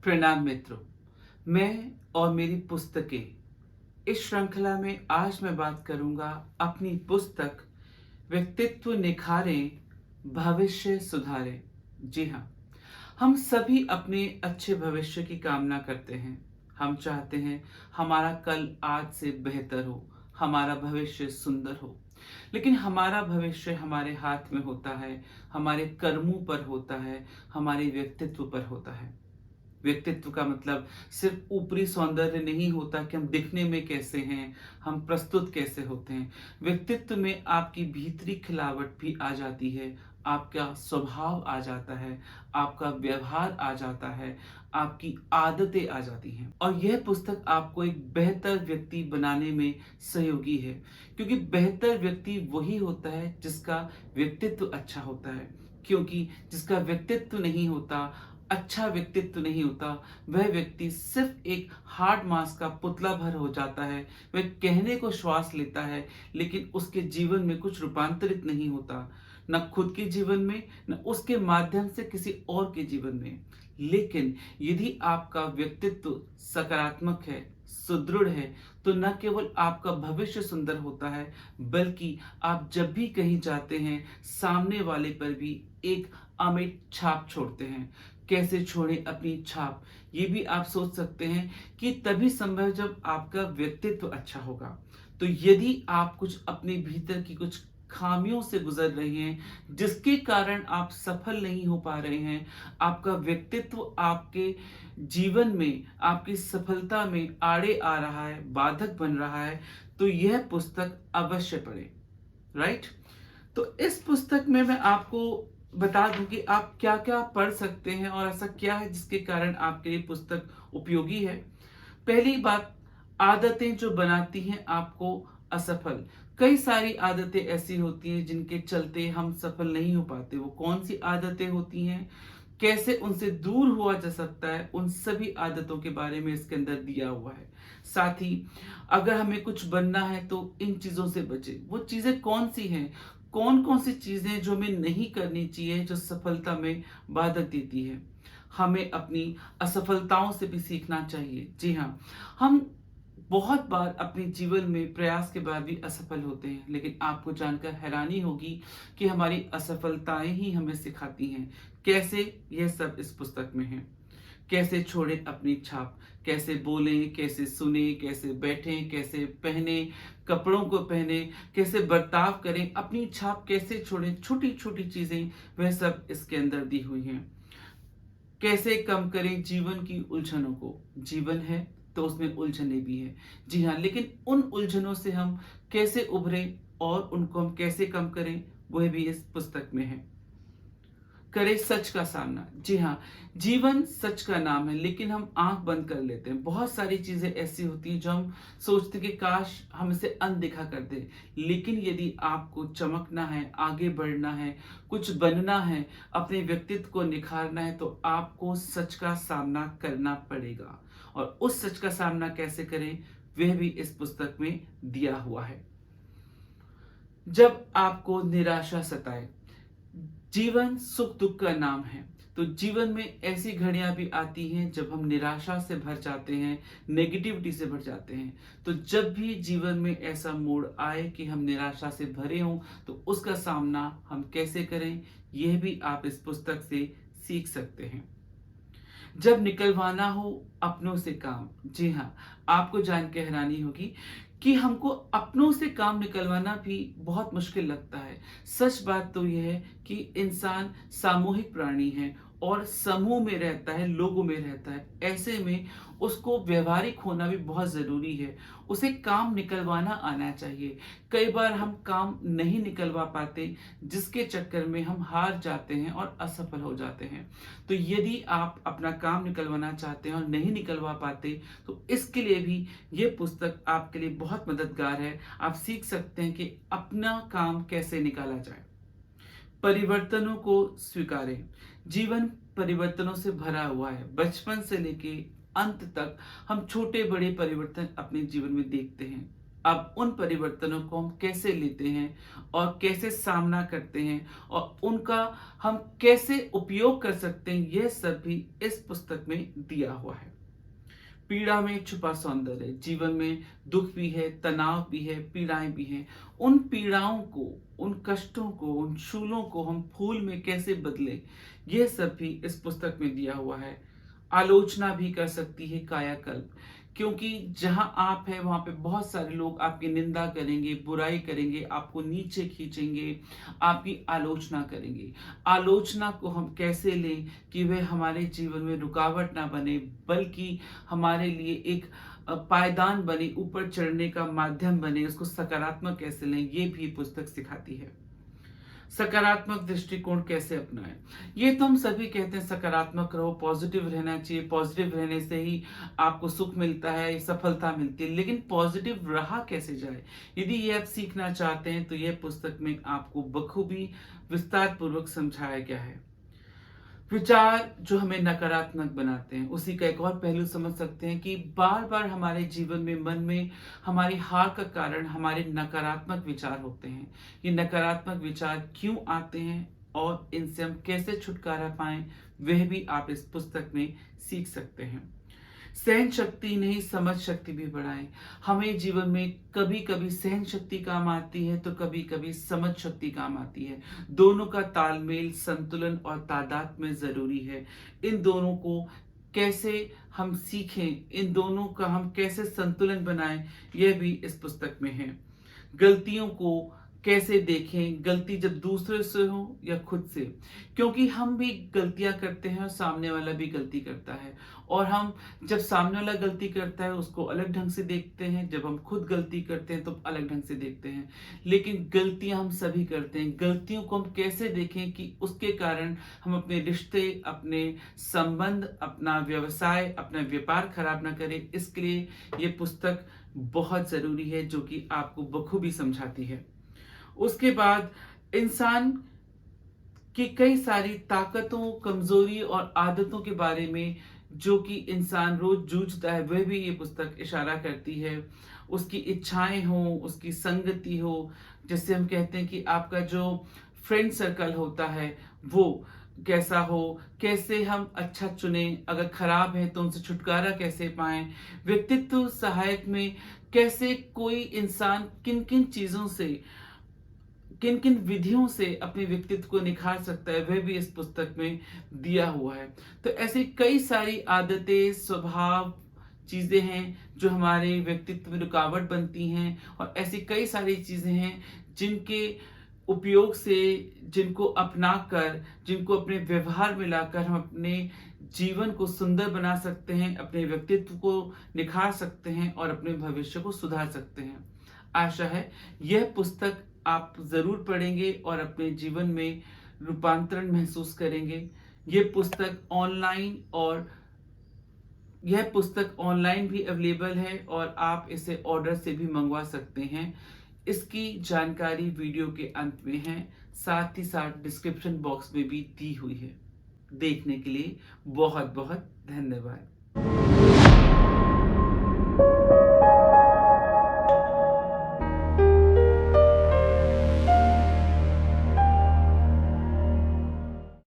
प्रणाम मित्रों। मैं और मेरी पुस्तकें इस श्रृंखला में आज मैं बात करूंगा अपनी पुस्तक व्यक्तित्व निखारें भविष्य सुधारें। जी हाँ, हम सभी अपने अच्छे भविष्य की कामना करते हैं। हम चाहते हैं हमारा कल आज से बेहतर हो, हमारा भविष्य सुंदर हो। लेकिन हमारा भविष्य हमारे हाथ में होता है, हमारे कर्मों पर होता है, हमारे व्यक्तित्व पर होता है। व्यक्तित्व का मतलब सिर्फ ऊपरी सौंदर्य नहीं होता कि हम दिखने में कैसे हैं, हम प्रस्तुत कैसे होते हैं। व्यक्तित्व में आपकी भीतरी खिलावट भी आ जाती है, आपका स्वभाव आ जाता है, आपका व्यवहार आ जाता है, आपकी आदतें आ जाती हैं। और यह पुस्तक आपको एक बेहतर व्यक्ति बनाने में सहयोगी है, क्योंकि बेहतर व्यक्ति वही होता है जिसका व्यक्तित्व अच्छा होता है। क्योंकि जिसका व्यक्तित्व नहीं होता, अच्छा व्यक्तित्व नहीं होता, वह व्यक्ति सिर्फ एक हार्ड मास का पुतला भर हो जाता है। वह कहने को श्वास लेता है, लेकिन उसके जीवन में कुछ रूपांतरित नहीं होता, न खुद के जीवन में, न उसके माध्यम से किसी और के जीवन में। लेकिन यदि आपका व्यक्तित्व सकारात्मक है, सुदृढ़ है, तो न केवल आपका भविष्य सुंदर होता है, बल्कि आप जब भी कहीं जाते हैं, सामने वाले पर भी एक अमिट छाप छोड़ते हैं। कैसे छोड़ें अपनी छाप, ये भी आप सोच सकते हैं कि तभी संभव जब आपका व्यक्तित्व अच्छा होगा। तो यदि आप कुछ अपने भीतर की कुछ खामियों से गुजर रहे हैं, जिसके कारण आप सफल नहीं हो पा रहे हैं, आपका व्यक्तित्व आपके जीवन में, आपकी सफलता में आड़े आ रहा है, बाधक बन रहा है, तो यह पुस्तक अवश्य पढ़ें। राइट? तो इस पुस्तक में मैं आपको बता दूं कि आप क्या क्या पढ़ सकते हैं और ऐसा क्या है जिसके कारण आपके लिए पुस्तक उपयोगी है। पहली बात, आदतें जो बनाती हैं आपको असफल। कई सारी आदतें ऐसी होती हैं जिनके चलते हम सफल नहीं हो पाते। वो कौन सी आदतें होती हैं, कैसे उनसे दूर हुआ जा सकता है, उन सभी आदतों के बारे में इसके अंदर दिया हुआ है। साथ ही अगर हमें कुछ बनना है तो इन चीजों से बचे। वो चीजें कौन सी हैं, कौन कौन सी चीजें जो हमें नहीं करनी चाहिए, जो सफलता में बाधक देती है। हमें अपनी असफलताओं से भी सीखना चाहिए। जी हाँ, हम बहुत बार अपने जीवन में प्रयास के बाद भी असफल होते हैं, लेकिन आपको जानकर हैरानी होगी कि हमारी असफलताएं ही हमें सिखाती हैं। कैसे, यह सब इस पुस्तक में है। कैसे छोड़ें अपनी छाप, कैसे बोलें, कैसे सुने, कैसे बैठें, कैसे पहने, कपड़ों को पहने, कैसे बर्ताव करें, अपनी छाप कैसे छोड़ें, छोटी छोटी चीजें वह सब इसके अंदर दी हुई हैं। कैसे कम करें जीवन की उलझनों को। जीवन है तो उसमें उलझने भी है। जी हाँ, लेकिन उन उलझनों से हम कैसे उभरें और उनको हम कैसे कम करें, वह भी इस पुस्तक में है। करें सच का सामना। जी हाँ, जीवन सच का नाम है, लेकिन हम आंख बंद कर लेते हैं। बहुत सारी चीजें ऐसी होती हैं जो हम सोचते हैं कि काश हम इसे अनदेखा कर दें। लेकिन यदि आपको चमकना है, आगे बढ़ना है, कुछ बनना है, अपने व्यक्तित्व को निखारना है, तो आपको सच का सामना करना पड़ेगा। और उस सच का सामना कैसे करें, वह भी इस पुस्तक में दिया हुआ है। जब आपको निराशा सताए, जीवन सुख दुख का नाम है, तो जीवन में ऐसी घड़ियां भी आती हैं जब हम निराशा से भर जाते हैं, नेगेटिविटी से भर जाते हैं। तो जब भी जीवन में ऐसा मोड़ आए कि हम निराशा से भरे हों, तो उसका सामना हम कैसे करें, यह भी आप इस पुस्तक से सीख सकते हैं। जब निकलवाना हो अपनों से काम। जी हाँ, आपको जान के हैरानी होगी कि हमको अपनों से काम निकलवाना भी बहुत मुश्किल लगता है। सच बात तो यह है कि इंसान सामूहिक प्राणी है और समूह में रहता है, लोगों में रहता है। ऐसे में उसको व्यवहारिक होना भी बहुत ज़रूरी है। उसे काम निकलवाना आना चाहिए। कई बार हम काम नहीं निकलवा पाते, जिसके चक्कर में हम हार जाते हैं और असफल हो जाते हैं। तो यदि आप अपना काम निकलवाना चाहते हैं और नहीं निकलवा पाते, तो इसके लिए भी ये पुस्तक आपके लिए बहुत मददगार है। आप सीख सकते हैं कि अपना काम कैसे निकाला जाए। परिवर्तनों को स्वीकारें। जीवन परिवर्तनों से भरा हुआ है। बचपन से लेके अंत तक हम छोटे बड़े परिवर्तन अपने जीवन में देखते हैं। अब उन परिवर्तनों को हम कैसे लेते हैं और कैसे सामना करते हैं और उनका हम कैसे उपयोग कर सकते हैं, यह सब भी इस पुस्तक में दिया हुआ है। पीड़ा में छुपा सौंदर्य। जीवन में दुख भी है, तनाव भी है, पीड़ाएं भी हैं। उन पीड़ाओं को, उन कष्टों को, उन शूलों को हम फूल में कैसे बदलें, यह सब भी इस पुस्तक में दिया हुआ है। आलोचना भी कर सकती है कायाकल्प, क्योंकि जहां आप हैं वहां पे बहुत सारे लोग आपकी निंदा करेंगे, बुराई करेंगे, आपको नीचे खींचेंगे, आपकी आलोचना करेंगे। आलोचना को हम कैसे लें कि वह हमारे जीवन में रुकावट ना बने, बल्कि हमारे लिए एक पायदान बने, ऊपर चढ़ने का माध्यम बने, उसको सकारात्मक कैसे लें, ये भी पुस्तक सिखाती है। सकारात्मक दृष्टिकोण कैसे अपनाएं, ये तो हम सभी कहते हैं सकारात्मक रहो, पॉजिटिव रहना चाहिए, पॉजिटिव रहने से ही आपको सुख मिलता है, सफलता मिलती है। लेकिन पॉजिटिव रहा कैसे जाए, यदि ये आप सीखना चाहते हैं तो यह पुस्तक में आपको बखूबी विस्तार पूर्वक समझाया गया है। विचार जो हमें नकारात्मक बनाते हैं, उसी का एक और पहलू समझ सकते हैं कि बार बार हमारे जीवन में, मन में हमारी हार का कारण हमारे नकारात्मक विचार होते हैं। ये नकारात्मक विचार क्यों आते हैं और इनसे हम कैसे छुटकारा पाएं, वह भी आप इस पुस्तक में सीख सकते हैं। सहन शक्ति नहीं, समझ शक्ति भी बढ़ाएं। हमें जीवन में कभी कभी सहन शक्ति काम आती है तो कभी कभी समझ शक्ति काम आती है। दोनों का तालमेल, संतुलन और तादाद में जरूरी है। इन दोनों को कैसे हम सीखें, इन दोनों का हम कैसे संतुलन बनाएं, यह भी इस पुस्तक में है। गलतियों को कैसे देखें, गलती जब दूसरे से हो या खुद से, क्योंकि हम भी गलतियां करते हैं और सामने वाला भी गलती करता है। और हम जब सामने वाला गलती करता है उसको अलग ढंग से देखते हैं, जब हम खुद गलती करते हैं तो अलग ढंग से देखते हैं। लेकिन गलतियां हम सभी करते हैं। गलतियों को हम कैसे देखें कि उसके कारण हम अपने रिश्ते, अपने संबंध, अपना व्यवसाय, अपना व्यापार खराब ना करें, इसके लिए ये पुस्तक बहुत जरूरी है, जो कि आपको बखूबी समझाती है। उसके बाद इंसान की कई सारी ताकतों, कमजोरी और आदतों के बारे में जो कि इंसान रोज जूझता है, वह भी ये पुस्तक इशारा करती है। उसकी इच्छाएं हो, उसकी संगति हो, जैसे हम कहते हैं कि आपका जो फ्रेंड सर्कल होता है वो कैसा हो, कैसे हम अच्छा चुने, अगर खराब है तो उनसे छुटकारा कैसे पाएं। व्यक्तित्व सहायक में कैसे कोई इंसान किन किन चीजों से, किन किन विधियों से अपने व्यक्तित्व को निखार सकता है, वह भी इस पुस्तक में दिया हुआ है। तो ऐसी कई सारी आदतें, स्वभाव, चीजें हैं जो हमारे व्यक्तित्व में रुकावट बनती हैं, और ऐसी कई सारी चीजें हैं जिनके उपयोग से, जिनको अपनाकर, जिनको अपने व्यवहार में लाकर हम अपने जीवन को सुंदर बना सकते हैं, अपने व्यक्तित्व को निखार सकते हैं और अपने भविष्य को सुधार सकते हैं। आशा है यह पुस्तक आप जरूर पढ़ेंगे और अपने जीवन में रूपांतरण महसूस करेंगे। यह पुस्तक ऑनलाइन भी अवेलेबल है और आप इसे ऑर्डर से भी मंगवा सकते हैं। इसकी जानकारी वीडियो के अंत में है, साथ ही साथ डिस्क्रिप्शन बॉक्स में भी दी हुई है। देखने के लिए बहुत बहुत धन्यवाद।